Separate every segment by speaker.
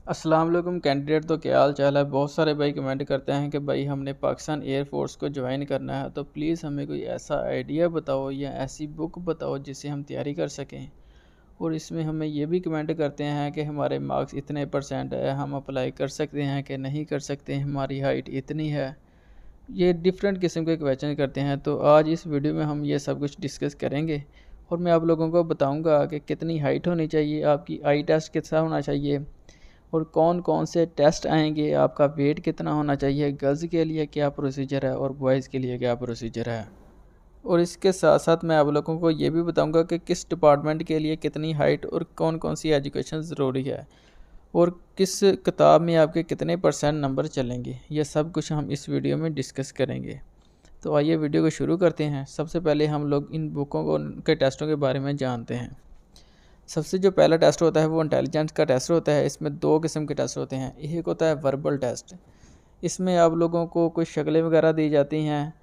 Speaker 1: अस्सलाम वालेकुम कैंडिडेट। तो क्या हाल चाल है। बहुत सारे भाई कमेंट करते हैं कि भाई हमने पाकिस्तान एयरफोर्स को ज्वाइन करना है, तो प्लीज़ हमें कोई ऐसा आइडिया बताओ या ऐसी बुक बताओ जिससे हम तैयारी कर सकें। और इसमें हमें ये भी कमेंट करते हैं कि हमारे मार्क्स इतने परसेंट है, हम अप्लाई कर सकते हैं कि नहीं कर सकते, हमारी हाइट इतनी है। ये डिफरेंट किस्म के क्वेश्चन करते हैं। तो आज इस वीडियो में हम ये सब कुछ डिस्कस करेंगे और मैं आप लोगों को बताऊंगा कि कितनी हाइट होनी चाहिए, आपकी आई टेस्ट कितना होना चाहिए और कौन कौन से टेस्ट आएंगे, आपका वेट कितना होना चाहिए, गर्ल्स के लिए क्या प्रोसीजर है और बॉयज़ के लिए क्या प्रोसीजर है। और इसके साथ साथ मैं आप लोगों को ये भी बताऊंगा कि किस डिपार्टमेंट के लिए कितनी हाइट और कौन कौन सी एजुकेशन ज़रूरी है और किस किताब में आपके कितने परसेंट नंबर चलेंगे। ये सब कुछ हम इस वीडियो में डिस्कस करेंगे। तो आइए वीडियो को शुरू करते हैं। सबसे पहले हम लोग इन बुकों को के टेस्टों के बारे में जानते हैं। सबसे जो पहला टेस्ट होता है वो इंटेलिजेंस का टेस्ट होता है। इसमें दो किस्म के टेस्ट होते हैं। एक होता है वर्बल टेस्ट। इसमें आप लोगों को कोई शक्लें वगैरह दी जाती हैं,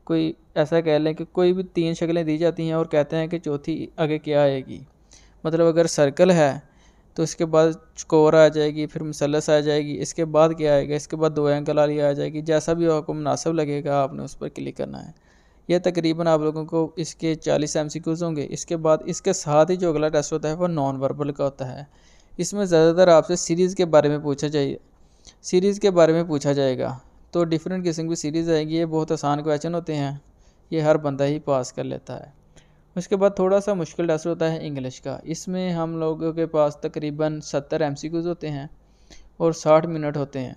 Speaker 1: कोई ऐसा कह लें कि कोई भी तीन शक्लें दी जाती हैं और कहते हैं कि चौथी आगे क्या आएगी। मतलब अगर सर्कल है तो इसके बाद स्कोर आ जाएगी, फिर मसलस आ जाएगी, इसके बाद क्या आएगा, इसके बाद दो एंगल वाली आ जाएगी। जैसा भी आपको मुनासिब लगेगा आपने उस पर क्लिक करना है। यह तकरीबन आप लोगों को इसके 40 MCQs होंगे। इसके बाद इसके साथ ही जो अगला टेस्ट होता है वो नॉन वर्बल का होता है। इसमें ज़्यादातर आपसे सीरीज़ के बारे में पूछा जाएगा। तो डिफरेंट किस्म की सीरीज़ आएगी। ये बहुत आसान क्वेश्चन होते हैं, ये हर बंदा ही पास कर लेता है। उसके बाद थोड़ा सा मुश्किल टेस्ट होता है इंग्लिश का। इसमें हम लोगों के पास तकरीबन 70 MCQs होते हैं और 60 मिनट होते हैं।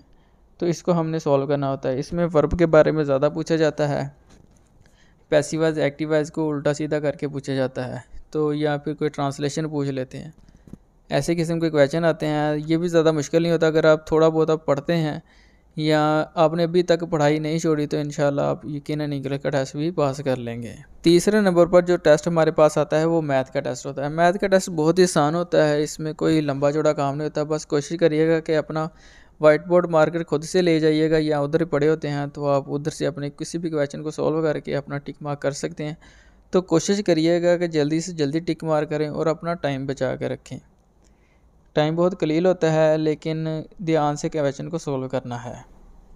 Speaker 1: तो इसको हमने सॉल्व करना होता है। इसमें वर्ब के बारे में ज़्यादा पूछा जाता है, पैसिव वॉइस एक्टिव वॉइस को उल्टा सीधा करके पूछा जाता है, तो या फिर कोई ट्रांसलेशन पूछ लेते हैं। ऐसे किस्म के क्वेश्चन आते हैं। ये भी ज़्यादा मुश्किल नहीं होता। अगर आप थोड़ा बहुत आप पढ़ते हैं या आपने अभी तक पढ़ाई नहीं छोड़ी तो इंशाल्लाह आप यकीनन इंग्लिश का टेस्ट भी पास कर लेंगे। तीसरे नंबर पर जो टेस्ट हमारे पास आता है वो मैथ का टेस्ट होता है। मैथ का टेस्ट बहुत ही आसान होता है। इसमें कोई लंबा चौड़ा काम नहीं होता। बस कोशिश करिएगा कि अपना वाइट बोर्ड मार्कर खुद से ले जाइएगा या उधर ही पड़े होते हैं तो आप उधर से अपने किसी भी क्वेश्चन को सॉल्व करके अपना टिक मार्क कर सकते हैं। तो कोशिश करिएगा कि जल्दी से जल्दी टिक मार्क करें और अपना टाइम बचा कर रखें। टाइम बहुत कलील होता है लेकिन ध्यान से क्वेश्चन को सॉल्व करना है।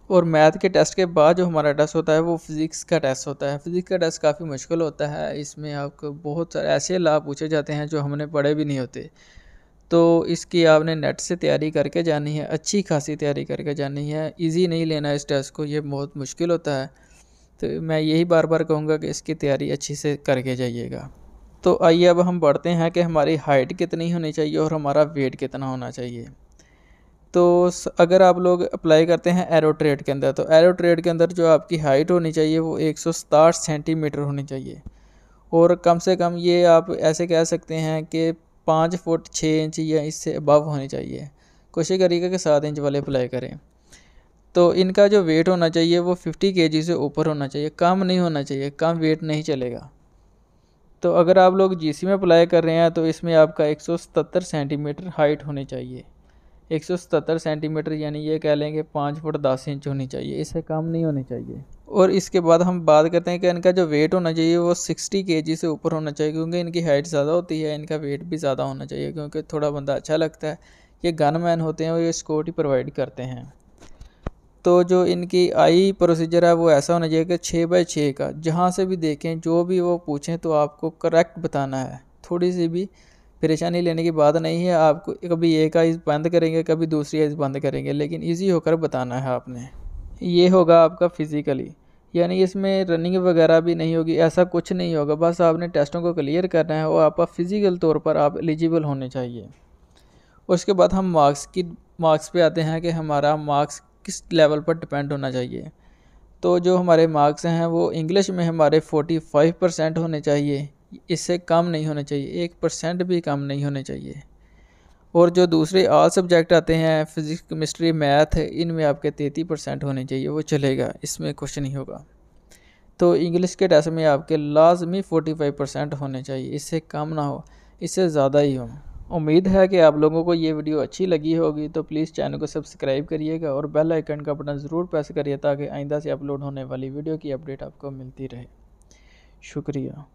Speaker 1: और मैथ के टेस्ट के बाद जो हमारा टेस्ट होता है वो फिज़िक्स का टेस्ट होता है। फिज़िक्स का टेस्ट काफ़ी मुश्किल होता है। इसमें आपको बहुत सारे ऐसे लाभ पूछे जाते हैं जो हमने पढ़े भी नहीं होते। तो इसकी आपने नेट से तैयारी करके जानी है, अच्छी खासी तैयारी करके जानी है। इजी नहीं लेना इस टेस्ट को, ये बहुत मुश्किल होता है। तो मैं यही बार बार कहूँगा कि इसकी तैयारी अच्छी से करके जाइएगा। तो आइए अब हम बढ़ते हैं कि हमारी हाइट कितनी होनी चाहिए और हमारा वेट कितना होना चाहिए। तो अगर आप लोग अप्लाई करते हैं एरो ट्रेड के अंदर, तो एरो ट्रेड के अंदर जो आपकी हाइट होनी चाहिए वो 167 सेंटीमीटर होनी चाहिए। और कम से कम ये आप ऐसे कह सकते हैं कि 5 फुट 6 इंच या इससे अबव होनी चाहिए। कोशिश करिएगा कि 7 इंच वाले अप्लाई करें। तो इनका जो वेट होना चाहिए वो 50 kg से ऊपर होना चाहिए, कम नहीं होना चाहिए, कम वेट नहीं चलेगा। तो अगर आप लोग जीसी में अप्लाई कर रहे हैं तो इसमें आपका 177 सेंटीमीटर हाइट होनी चाहिए। 177 सेंटीमीटर यानी ये कह लें कि 5 फुट 10 इंच होनी चाहिए, इससे कम नहीं होनी चाहिए। और इसके बाद हम बात करते हैं कि इनका जो वेट होना चाहिए वो 60 kg से ऊपर होना चाहिए, क्योंकि इनकी हाइट ज़्यादा होती है, इनका वेट भी ज़्यादा होना चाहिए, क्योंकि थोड़ा बंदा अच्छा लगता है। ये गनमैन होते हैं और ये स्कोट ही प्रोवाइड करते हैं। तो जो इनकी आई प्रोसीजर है वो ऐसा होना चाहिए कि 6x6 का, जहाँ से भी देखें जो भी वो पूछें तो आपको करेक्ट बताना है। थोड़ी सी भी परेशानी लेने की बात नहीं है। आपको कभी एक आइज़ बंद करेंगे, कभी दूसरी आइज़ बंद करेंगे, लेकिन इजी होकर बताना है आपने। ये होगा आपका फिज़िकली, यानी इसमें रनिंग वगैरह भी नहीं होगी, ऐसा कुछ नहीं होगा। बस आपने टेस्टों को क्लियर करना है और आपका फ़िज़िकल तौर पर आप एलिजिबल होने चाहिए। उसके बाद हम मार्क्स पे आते हैं कि हमारा मार्क्स किस लेवल पर डिपेंड होना चाहिए। तो जो हमारे मार्क्स हैं वो इंग्लिश में हमारे 45% होने चाहिए, इससे कम नहीं होने चाहिए, 1% भी कम नहीं होने चाहिए। और जो दूसरे ऑल सब्जेक्ट आते हैं फिज़िक्स केमिस्ट्री मैथ, इनमें आपके 33% होने चाहिए, वो चलेगा, इसमें कुछ नहीं होगा। तो इंग्लिश के टेस्ट में आपके लाजमी 45% होने चाहिए, इससे कम ना हो, इससे ज़्यादा ही हो। उम्मीद है कि आप लोगों को ये वीडियो अच्छी लगी होगी। तो प्लीज़ चैनल को सब्सक्राइब करिएगा और बेल आइकन का बटन ज़रूर प्रेस करिए ताकि आइंदा से अपलोड होने वाली वीडियो की अपडेट आपको मिलती रहे। शुक्रिया।